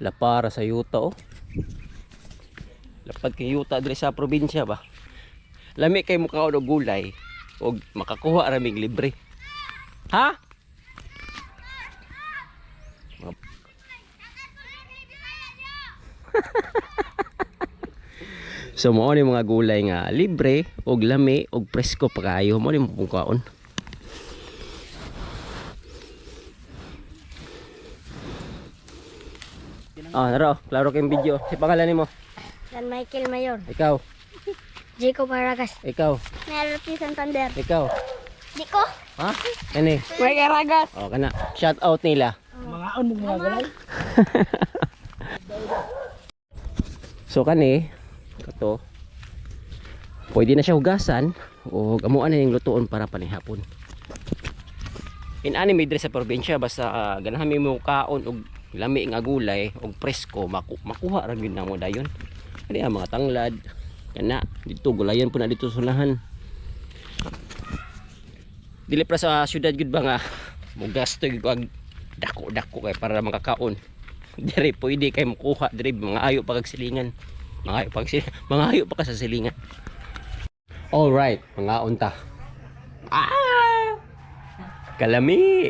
Lapara sa yuta oh. Lapad kay yuta diri sa probinsya ba. Lami kay mukha og gulay og makakuha ra mig libre. Ha? So mo ni mga gulay nga libre og lami og presko pa kayo mo ni mong kaon. Naro, klaro kayong video. Si pangalan nimo? Dan Michael Mayor. Ikaw. Jacob Aragas. Ikaw. Nerpi Santander. Ikaw. Diko. Ha? Kani. Michael Aragas. Oh, kana. Shout out nila. Mangaon mo mga galay. So kani kato. Pwede na siya hugasan o amuan na yung lutuon para panihapon. Inani mi diri sa probinsya basta ganahan mi mo kaon og lami nga gulay og presko makuha ra gyud namo dayon. Ani ang mga tanglad kana dito gulayan po na dito sa unahan. Dili pa sa syudad gyud ba nga mo gasto gyud og dako-dako kay para makakaon. Diri pwede kay makuha diri mga ayo pa kag silingan. Mga ayo pa ka sa silingan. All right, mga unta. Kalami.